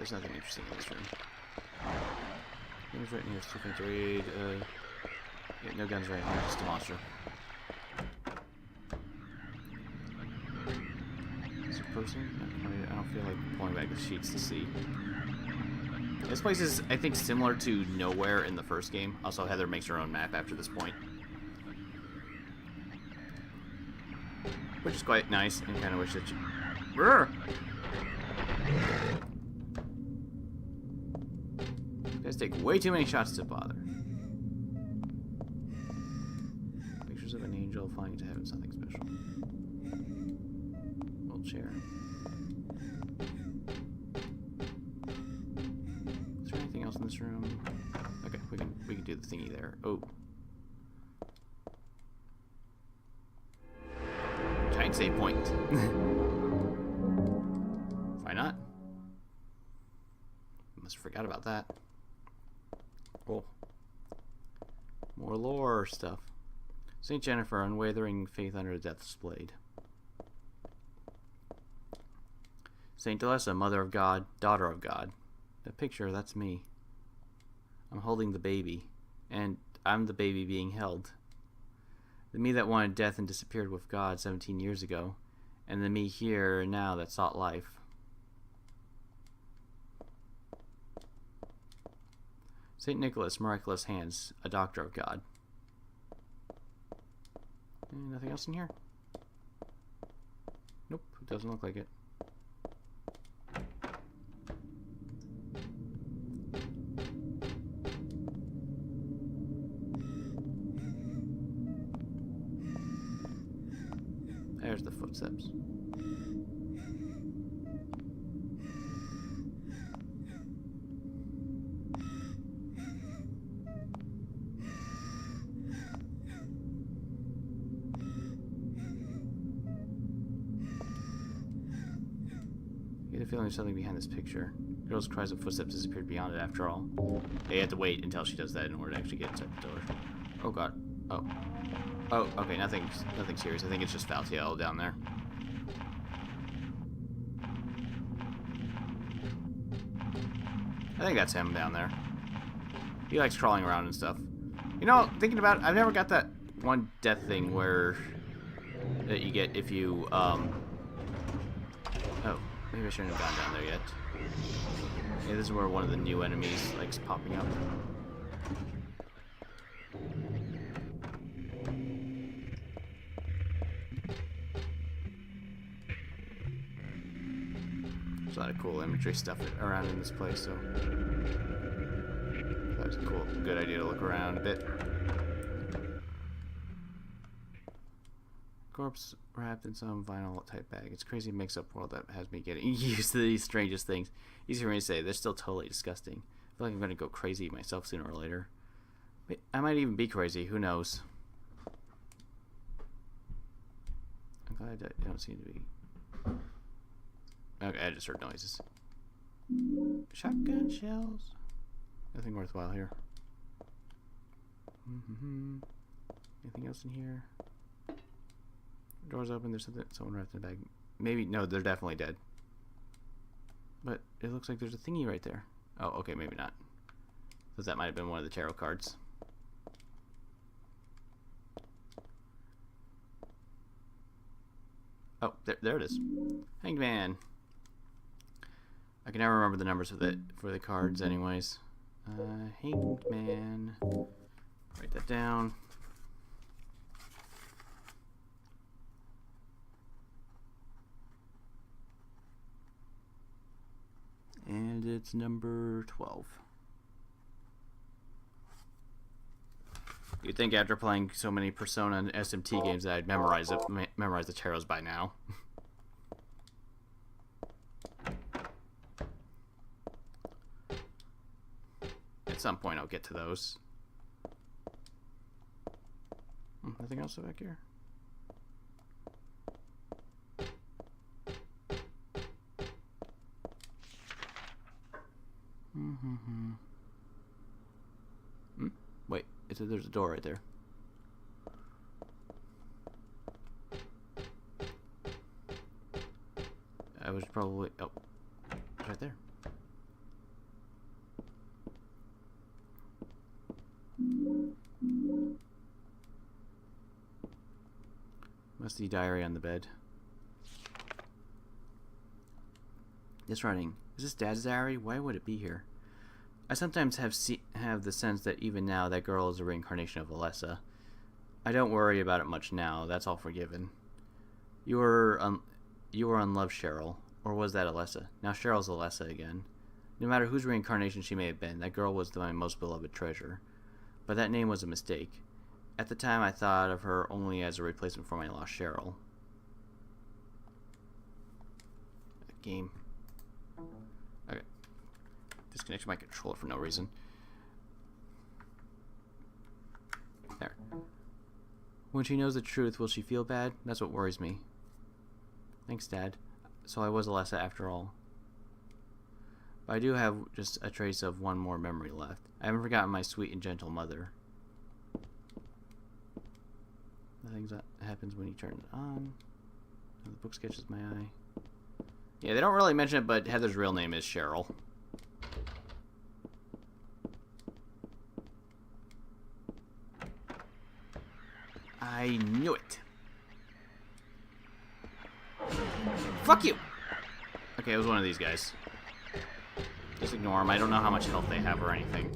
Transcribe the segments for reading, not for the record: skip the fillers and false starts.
there's nothing interesting in this room. Things right in here, two things to read. Yeah, no guns right here, just a monster. Is it a person? I don't feel like pulling back the sheets to see. This place is, I think, similar to Nowhere in the first game. Also, Heather makes her own map after this point. Which is quite nice, and kind of wish that you... Brrr! These guys take way too many shots to bother. Pictures of an angel flying into heaven, something special. Old chair. Is there anything else in this room? Okay, we can do the thingy there. Oh. Giant save point. Why not? Must have forgot about that. Cool. More lore stuff. Saint Jennifer, unwavering faith under death's blade. Saint Delessa, mother of God, daughter of God. That picture, that's me. I'm holding the baby, and I'm the baby being held. The me that wanted death and disappeared with God 17 years ago, and the me here and now that sought life. Saint Nicholas, miraculous hands, a doctor of God. Nothing else in here? Nope, it doesn't look like it. There's the footsteps. I get a feeling there's something behind this picture. Girl's cries of footsteps disappeared beyond it after all. They had to wait until she does that in order to actually get inside the door. Oh god. Oh. Oh, okay, nothing serious. I think it's just Faltiel down there. I think that's him down there. He likes crawling around and stuff. You know, thinking about it, I've never got that one death thing where that you get if you oh, maybe I shouldn't have gone down there yet. Yeah, this is where one of the new enemies likes popping up. There's a lot of cool imagery stuff around in this place, so that was a good idea to look around a bit. Corpse wrapped in some vinyl type bag. It's a crazy mix-up world that has me getting used to these strangest things. Easy for me to say, they're still totally disgusting. I feel like I'm going to go crazy myself sooner or later. I might even be crazy, who knows? I'm glad I don't seem to be. Okay, I just heard noises. Shotgun shells. Nothing worthwhile here. Anything else in here? Doors open, there's someone wrapped in a bag. Maybe, no, they're definitely dead. But it looks like there's a thingy right there. Oh, okay, maybe not. So that might have been one of the tarot cards. Oh, there it is. Hangman. I can never remember the numbers for the cards anyways. Hangman. Write that down. And it's number 12. You'd think after playing so many Persona and SMT games that I'd memorize the tarots by now. At some point I'll get to those. Nothing else back here? Wait, there's a door right there. I was probably... Oh, it's right there. Musty diary on the bed. This writing. Is this Dad's diary? Why would it be here? I sometimes have the sense that even now that girl is a reincarnation of Alessa. I don't worry about it much now. That's all forgiven. You were in love, Cheryl. Or was that Alessa? Now Cheryl's Alessa again. No matter whose reincarnation she may have been, that girl was my most beloved treasure. But that name was a mistake. At the time, I thought of her only as a replacement for my lost Cheryl. Game. Okay. Disconnected my controller for no reason. There. When she knows the truth, will she feel bad? That's what worries me. Thanks, Dad. So I was Alessa after all. But I do have just a trace of one more memory left. I haven't forgotten my sweet and gentle mother. Nothing that happens when you turn it on. Oh, the book sketches my eye. Yeah, they don't really mention it, but Heather's real name is Cheryl. I knew it. Fuck you! Okay, it was one of these guys. Just ignore them. I don't know how much health they have or anything.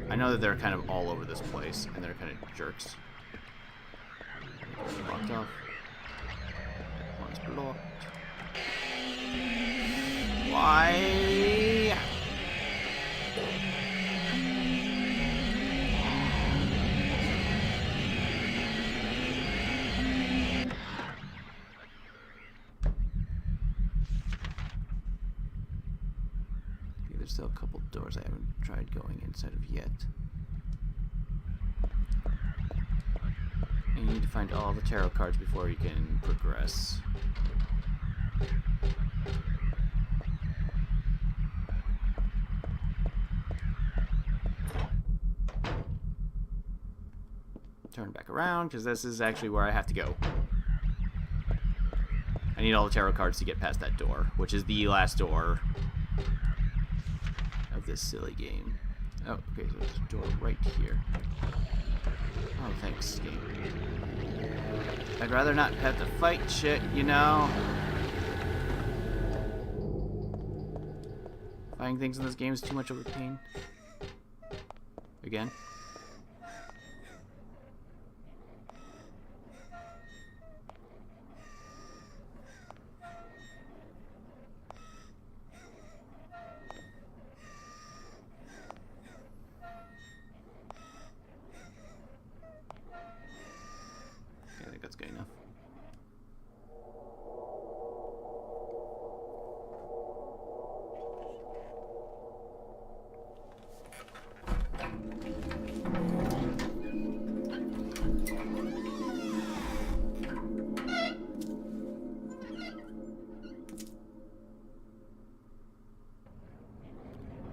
I know that they're kind of all over this place, and they're kind of jerks. Locked off. One's blocked. Why? There's still a couple doors I haven't tried going inside of yet. And you need to find all the tarot cards before you can progress. Turn back around, because this is actually where I have to go. I need all the tarot cards to get past that door, which is the last door of this silly game. Oh, okay, so there's a door right here. Oh, thanks, game. I'd rather not have to fight shit, you know? Fighting things in this game is too much of a pain. Again. I think that's good enough.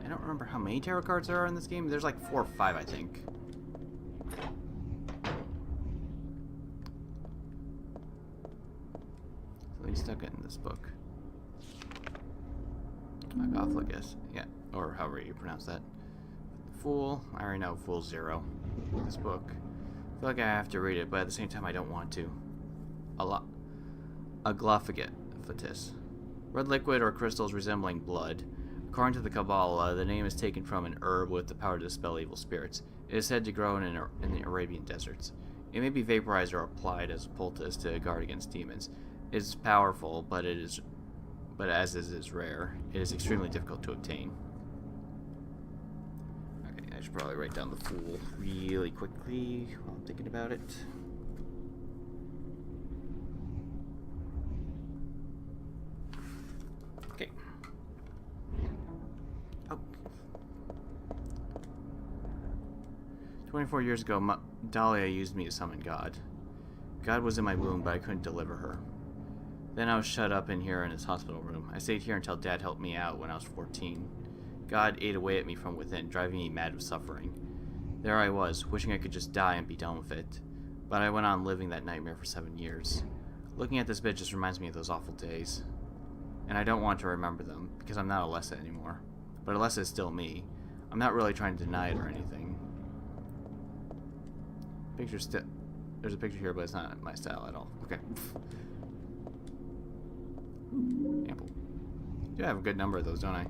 I don't remember how many tarot cards there are in this game. There's like 4 or 5, I think. Stuck in this book. Off, I guess. Yeah, or however you pronounce that. Fool. I already know Fool 0. This book. I feel like I have to read it, but at the same time I don't want to. Aglophagus. Red liquid or crystals resembling blood. According to the Kabbalah, the name is taken from an herb with the power to dispel evil spirits. It is said to grow in the Arabian deserts. It may be vaporized or applied as a poultice to guard against demons. It is powerful, but as is rare, it is extremely difficult to obtain. Okay, I should probably write down the Fool really quickly while I'm thinking about it. Okay. Oh. 24 years ago, Dahlia used me to summon God. God was in my womb, but I couldn't deliver her. Then I was shut up in here in his hospital room. I stayed here until Dad helped me out when I was 14. God ate away at me from within, driving me mad with suffering. There I was, wishing I could just die and be done with it. But I went on living that nightmare for 7 years. Looking at this bit just reminds me of those awful days. And I don't want to remember them, because I'm not Alessa anymore. But Alessa is still me. I'm not really trying to deny it or anything. Picture still... There's a picture here, but it's not my style at all. Okay. Ample. I have a good number of those, don't I?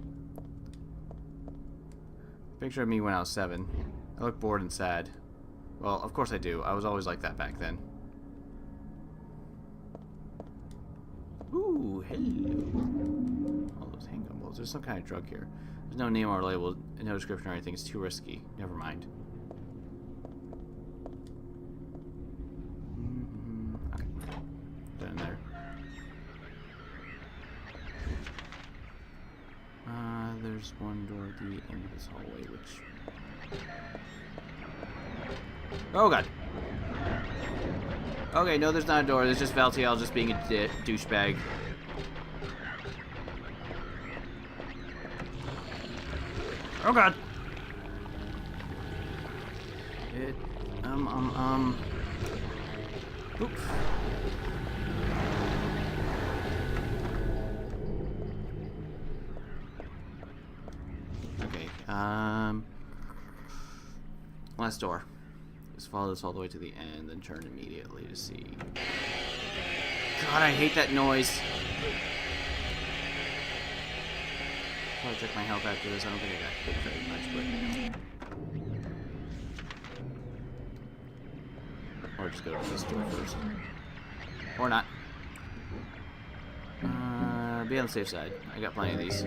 Picture of me when I was 7. I look bored and sad. Well, of course I do. I was always like that back then. Ooh, hello. All those handgun bullets. There's some kind of drug here. There's no name or label, no description or anything. It's too risky. Never mind. Okay. Down there. There's one door at the end of this hallway, which... Oh god! Okay, no, there's not a door. There's just Valtiel just being a douchebag. Oh god! Oop. Okay, last door. Just follow this all the way to the end, then turn immediately to see. God, I hate that noise. Probably check my health after this. I don't think I got hit very much, but you know. Or just go to this door first. Or not. Be on the safe side. I got plenty of these.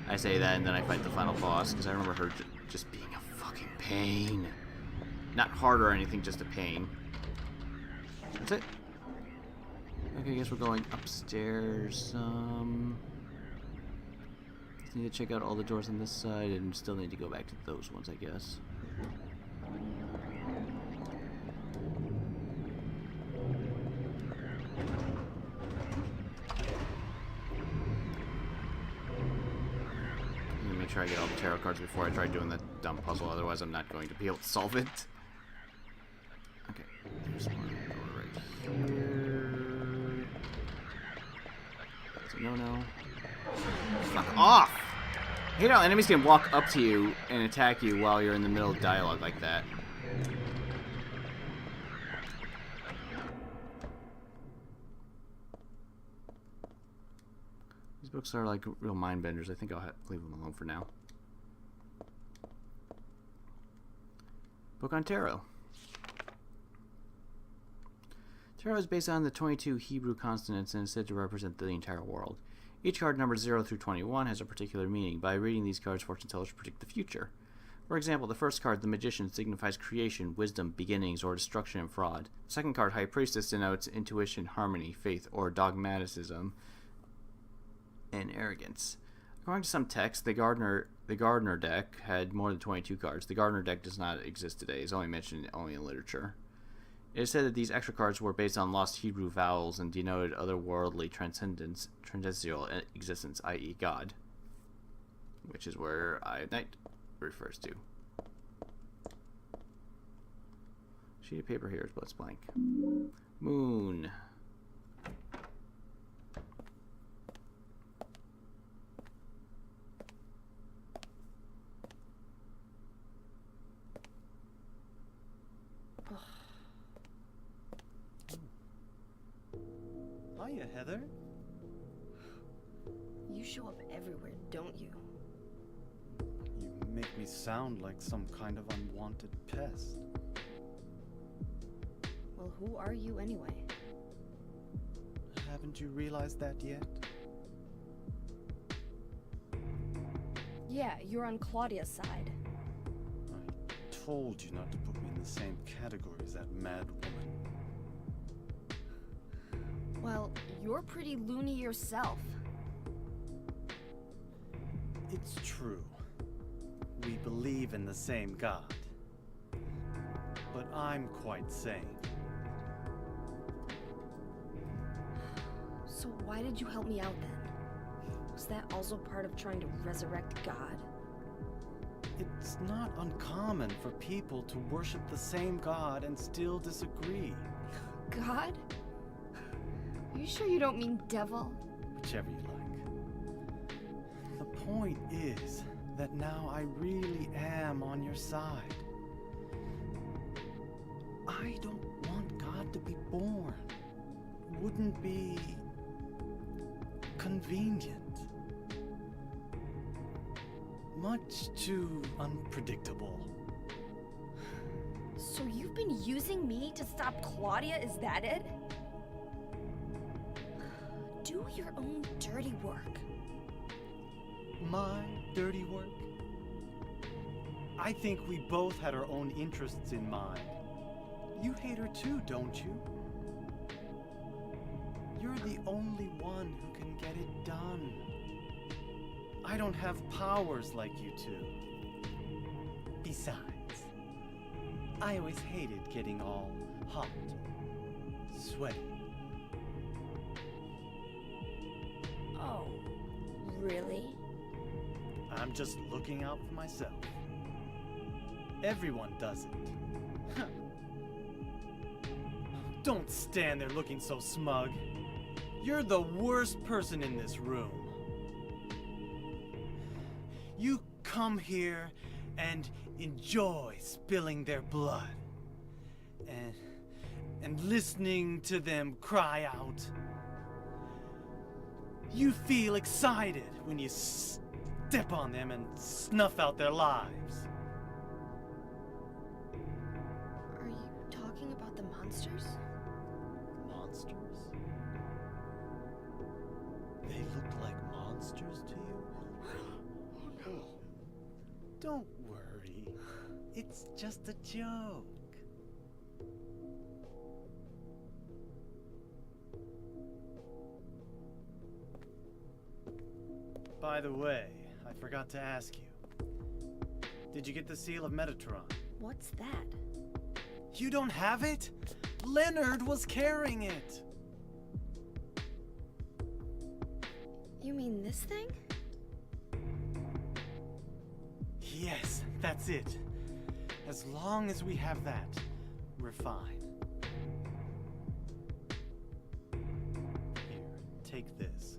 I say that and then I fight the final boss, because I remember her just being a fucking pain. Not hard or anything, just a pain. That's it. Okay, I guess we're going upstairs. Just need to check out all the doors on this side, and still need to go back to those ones, I guess. Make sure I get all the tarot cards before I try doing that dumb puzzle, otherwise I'm not going to be able to solve it. Okay, there's one door right here. That's a no-no. Fuck off! I hate how enemies can walk up to you and attack you while you're in the middle of dialogue like that. These books are like real mind benders. I think I'll leave them alone for now. Book on Tarot. Tarot is based on the 22 Hebrew consonants and is said to represent the entire world. Each card numbered 0 through 21 has a particular meaning. By reading these cards, fortune tellers predict the future. For example, the first card, the Magician, signifies creation, wisdom, beginnings, or destruction and fraud. The second card, High Priestess, denotes intuition, harmony, faith, or dogmaticism and arrogance. According to some texts, the Gardner deck had more than 22 cards. The Gardner deck does not exist today. It's only mentioned in literature. It is said that these extra cards were based on lost Hebrew vowels and denoted otherworldly transcendental existence, i.e. God, which is where Eye of Night refers to. Sheet of paper here is what's blank. Moon. Hiya, Heather. You show up everywhere, don't you? You make me sound like some kind of unwanted pest. Well, who are you anyway? Haven't you realized that yet? Yeah, you're on Claudia's side. I told you not to put me in the same category as that mad woman. Well, you're pretty loony yourself. It's true. We believe in the same God. But I'm quite sane. So why did you help me out then? Was that also part of trying to resurrect God? It's not uncommon for people to worship the same God and still disagree. God? Are you sure you don't mean devil? Whichever you like. The point is that now I really am on your side. I don't want God to be born. Wouldn't be convenient. Much too unpredictable. So you've been using me to stop Claudia, is that it? Do your own dirty work. My dirty work? I think we both had our own interests in mind. You hate her too, don't you? You're the only one who can get it done. I don't have powers like you two. Besides, I always hated getting all hot, sweaty. Oh, really? I'm just looking out for myself. Everyone does it. Don't stand there looking so smug. You're the worst person in this room. You come here and enjoy spilling their blood and listening to them cry out. You feel excited when you step on them and snuff out their lives. Are you talking about the monsters? Monsters? They look like monsters to you? Oh no. Don't worry. It's just a joke. By the way, I forgot to ask you. Did you get the seal of Metatron? What's that? You don't have it? Leonard was carrying it. You mean this thing? Yes, that's it. As long as we have that, we're fine. Here, take this.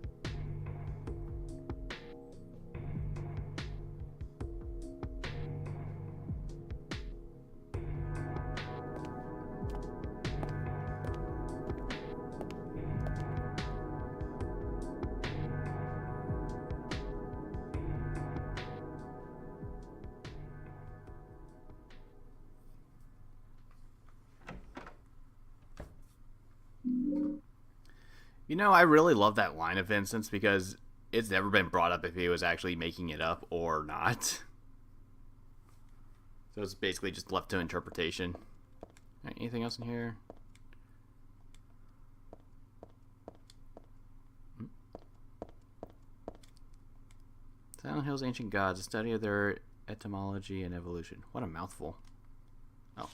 You know, I really love that line of Vincent's because it's never been brought up if he was actually making it up or not. So it's basically just left to interpretation. Alright, anything else in here? Silent Hill's Ancient Gods, a study of their etymology and evolution. What a mouthful. Oh,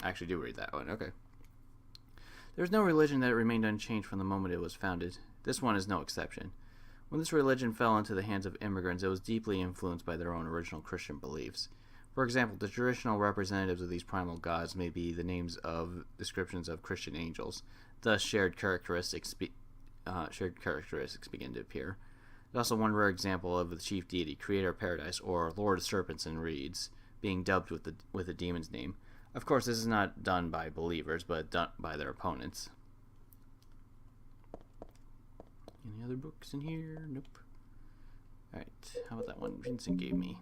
I actually do read that one. Okay. There was no religion that remained unchanged from the moment it was founded. This one is no exception. When this religion fell into the hands of immigrants, it was deeply influenced by their own original Christian beliefs. For example, the traditional representatives of these primal gods may be the names of descriptions of Christian angels. Thus, shared characteristics begin to appear. There's also one rare example of the chief deity, creator of paradise, or Lord of Serpents and Reeds, being dubbed with a demon's name. Of course, this is not done by believers, but done by their opponents. Any other books in here? Nope. Alright, how about that one Vincent gave me?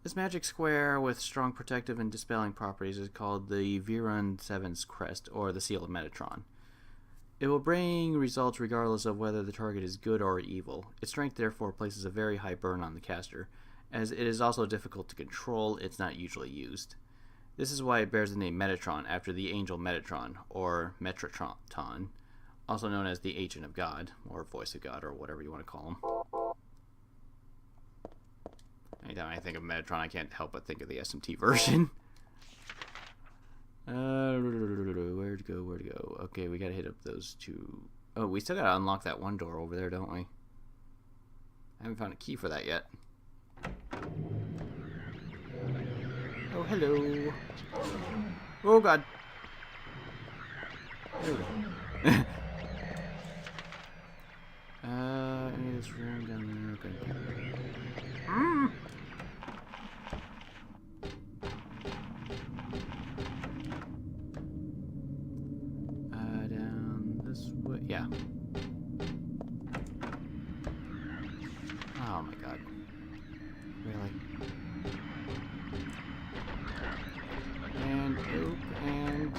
This magic square with strong protective and dispelling properties is called the Virun Seven's Crest, or the Seal of Metatron. It will bring results regardless of whether the target is good or evil. Its strength therefore places a very high burn on the caster. As it is also difficult to control, it's not usually used. This is why it bears the name Metatron, after the angel Metatron, or Metatron, also known as the Agent of God, or Voice of God, or whatever you want to call him. Anytime I think of Metatron, I can't help but think of the SMT version. Where to go? Okay, we gotta hit up those two. Oh, we still gotta unlock that one door over there, don't we? I haven't found a key for that yet. Oh, hello. Oh, God. There we go. Any of this room down there? Okay. Yeah. Oh my god. Really? And oop, and...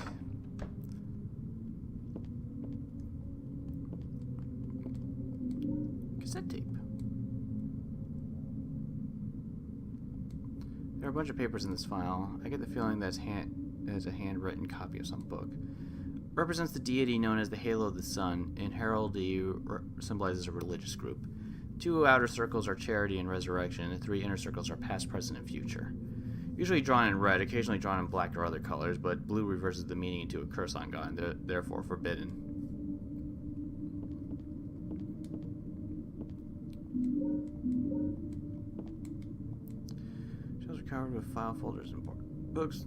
cassette tape. There are a bunch of papers in this file. I get the feeling that it's a handwritten copy of some book. Represents the deity known as the Halo of the Sun. In heraldry, symbolizes a religious group. 2 outer circles are charity and resurrection, and 3 inner circles are past, present, and future. Usually drawn in red, occasionally drawn in black or other colors, but blue reverses the meaning into a curse on God, and therefore forbidden. Shelves are covered with file folders and books.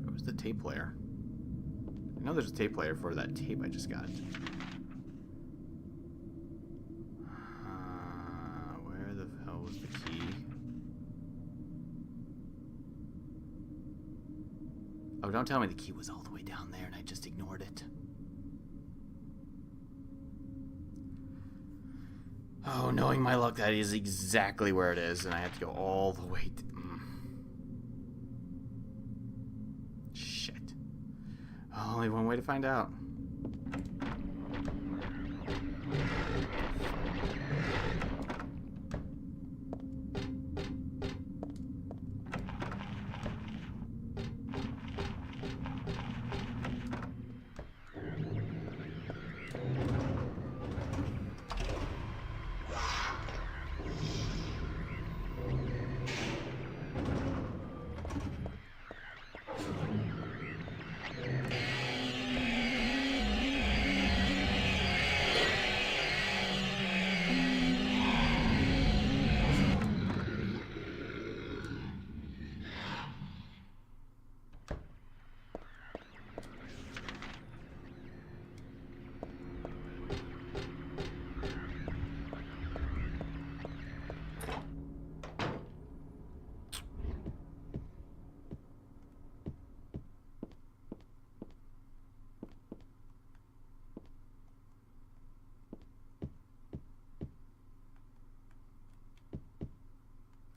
Where was the tape player? I know there's a tape player for that tape I just got. Where the hell was the key? Oh, don't tell me the key was all the way down there and I just ignored it. Oh, knowing my luck, that is exactly where it is, and I have to go all the way to... Shit. Only one way to find out.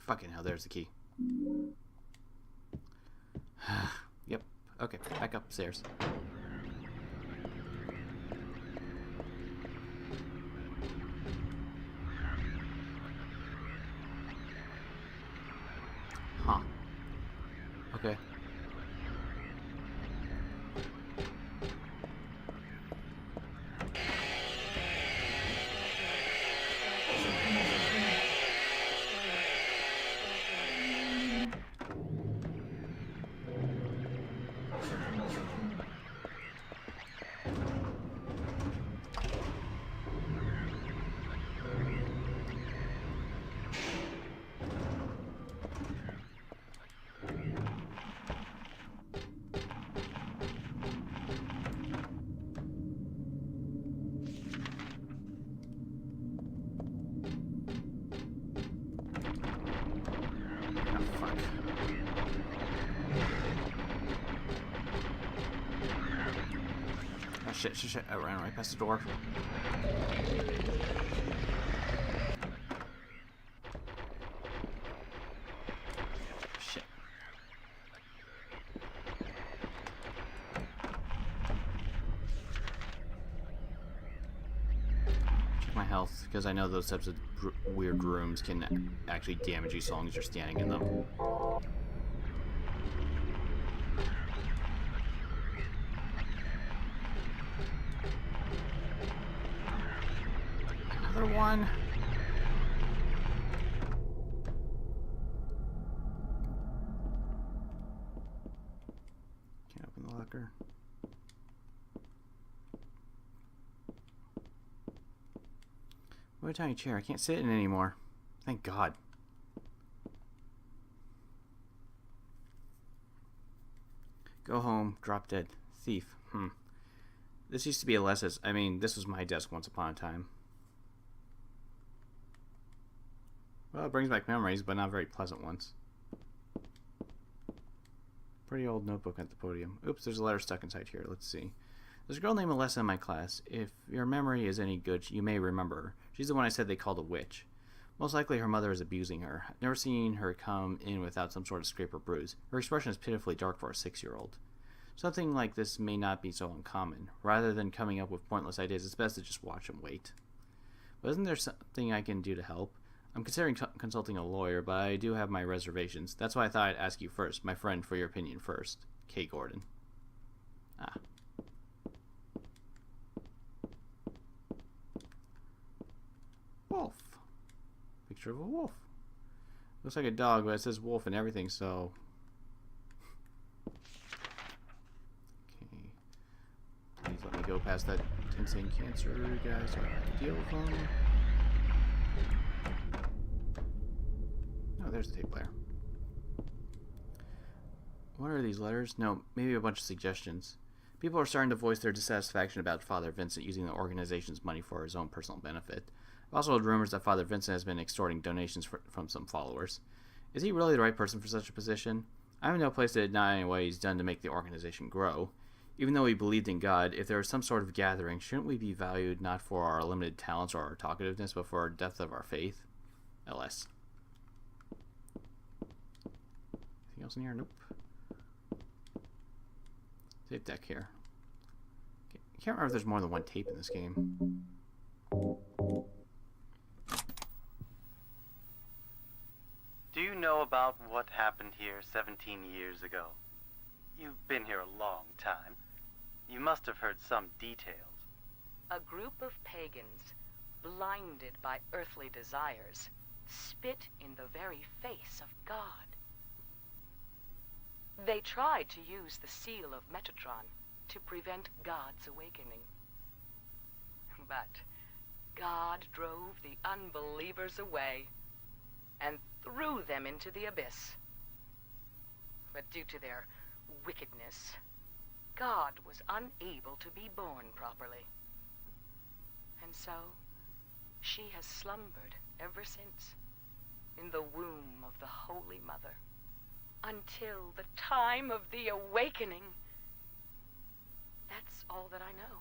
Fucking hell, there's the key. Yep. Okay, back upstairs. Huh. Okay. Shit. I ran right past the door. Shit. Check my health, because I know those types of weird rooms can actually damage you so long as you're standing in them. One. Can't open the locker. What a tiny chair. I can't sit in it anymore. Thank God. Go home. Drop dead. Thief. This used to be a Alessa's. I mean, this was my desk once upon a time. Well, it brings back memories, but not very pleasant ones. Pretty old notebook at the podium. Oops, there's a letter stuck inside here. Let's see. There's a girl named Alessa in my class. If your memory is any good, you may remember her. She's the one I said they called a witch. Most likely her mother is abusing her. I've never seen her come in without some sort of scrape or bruise. Her expression is pitifully dark for a 6-year-old. Something like this may not be so uncommon. Rather than coming up with pointless ideas, it's best to just watch and wait. But isn't there something I can do to help? I'm considering consulting a lawyer, but I do have my reservations. That's why I thought I'd ask you first, my friend, for your opinion first. K. Gordon. Ah. Wolf. Picture of a wolf. Looks like a dog, but it says wolf and everything, so... Okay. Please let me go past that insane cancer guy so I have to deal with them. Oh, there's the tape player. What are these letters? No, maybe a bunch of suggestions. People are starting to voice their dissatisfaction about Father Vincent using the organization's money for his own personal benefit. I've also heard rumors that Father Vincent has been extorting donations from some followers. Is he really the right person for such a position? I have no place to deny what he's done to make the organization grow. Even though he believed in God, if there is some sort of gathering, shouldn't we be valued not for our limited talents or our talkativeness, but for our depth of our faith? LS. Anything else in here? Nope. Tape deck here. I can't remember if there's more than one tape in this game. Do you know about what happened here 17 years ago? You've been here a long time. You must have heard some details. A group of pagans, blinded by earthly desires, spit in the very face of God. They tried to use the seal of Metatron to prevent God's awakening. But God drove the unbelievers away and threw them into the abyss. But due to their wickedness, God was unable to be born properly. And so, she has slumbered ever since in the womb of the Holy Mother until the time of the awakening. That's all that I know.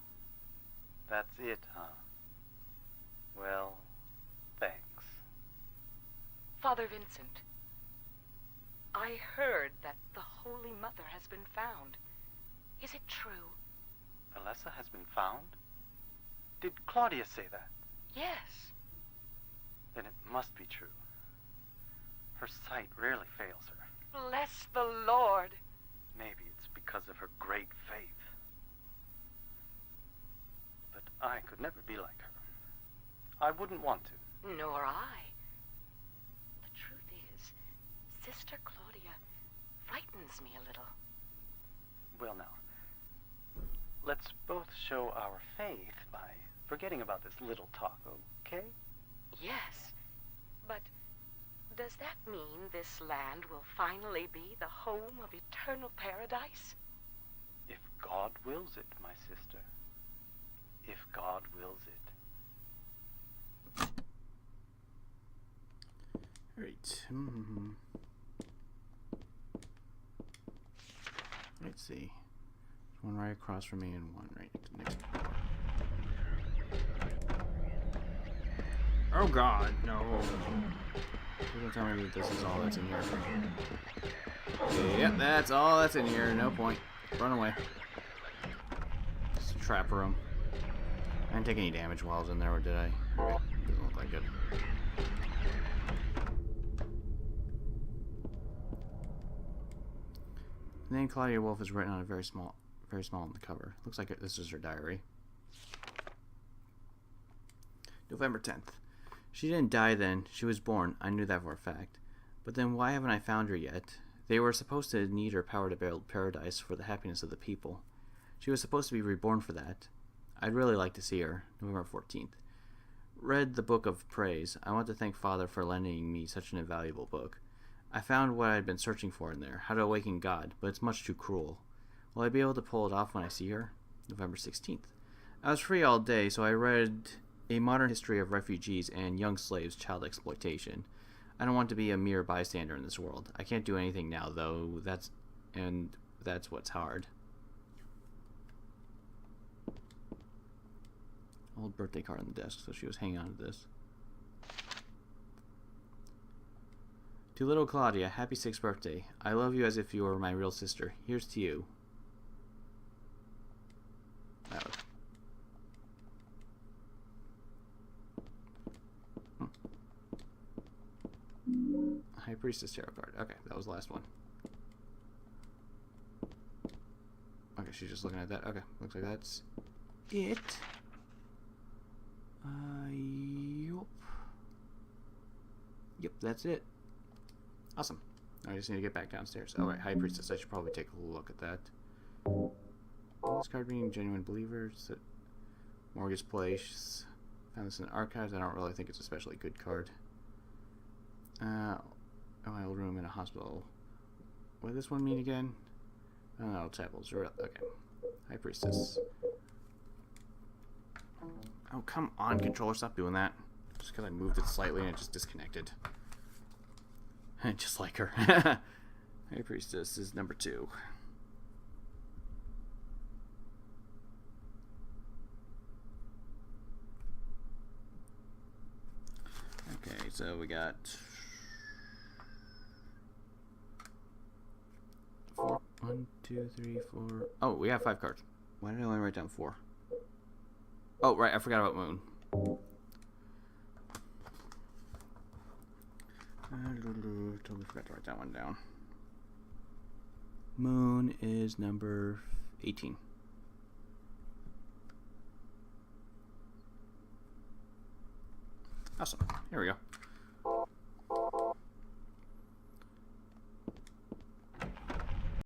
That's it, huh? Well, thanks. Father Vincent, I heard that the Holy Mother has been found. Is it true? Alessa has been found? Did Claudia say that? Yes. Then it must be true. Her sight rarely fails her. Bless the Lord. Maybe it's because of her great faith. But I could never be like her. I wouldn't want to. Nor I. The truth is, Sister Claudia frightens me a little. Well now, let's both show our faith by forgetting about this little talk, okay? Yes, but does that mean this land will finally be the home of eternal paradise? If God wills it, my sister. If God wills it. Right. Let's see. There's one right across from me and one right next door. Oh God, no. Please don't tell me that this is all that's in here. Yep, that's all that's in here. No point. Run away. It's a trap room. I didn't take any damage while I was in there, or did I? Okay. Doesn't look like it. The name Claudia Wolf is written on a very small on the cover. Looks like this is her diary. November 10th. She didn't die then. She was born. I knew that for a fact. But then why haven't I found her yet? They were supposed to need her power to build paradise for the happiness of the people. She was supposed to be reborn for that. I'd really like to see her. November 14th. Read the Book of Praise. I want to thank Father for lending me such an invaluable book. I found what I had been searching for in there, how to awaken God, but it's much too cruel. Will I be able to pull it off when I see her? November 16th. I was free all day, so I read A Modern History of Refugees and Young Slaves' Child Exploitation. I don't want to be a mere bystander in this world. I can't do anything now, though. That's and that's what's hard. Old birthday card on the desk, so she was hanging on to this. To little Claudia, happy 6th birthday. I love you as if you were my real sister. Here's to you. That was... High Priestess Tarot card. Okay, that was the last one. Okay, she's just looking at that. Okay, looks like that's it. Yup. Yep, that's it. Awesome. I just need to get back downstairs. Alright, High Priestess. I should probably take a look at that. This card being Genuine Believers. Mortgage Place. Found this in archives. I don't really think it's a especially good card. Oil room in a hospital. What did this one mean again? Oh, chapels. Okay. High Priestess. Oh, come on, controller. Stop doing that. Just because I moved it slightly and it just disconnected. Just like her. High Priestess is number 2. Okay, so we got 4. 1, 2, 3, 4. Oh, we have 5 cards. Why did I only write down 4? Oh, right, I forgot about Moon. Totally forgot to write that one down. Moon is number 18. Awesome. Here we go.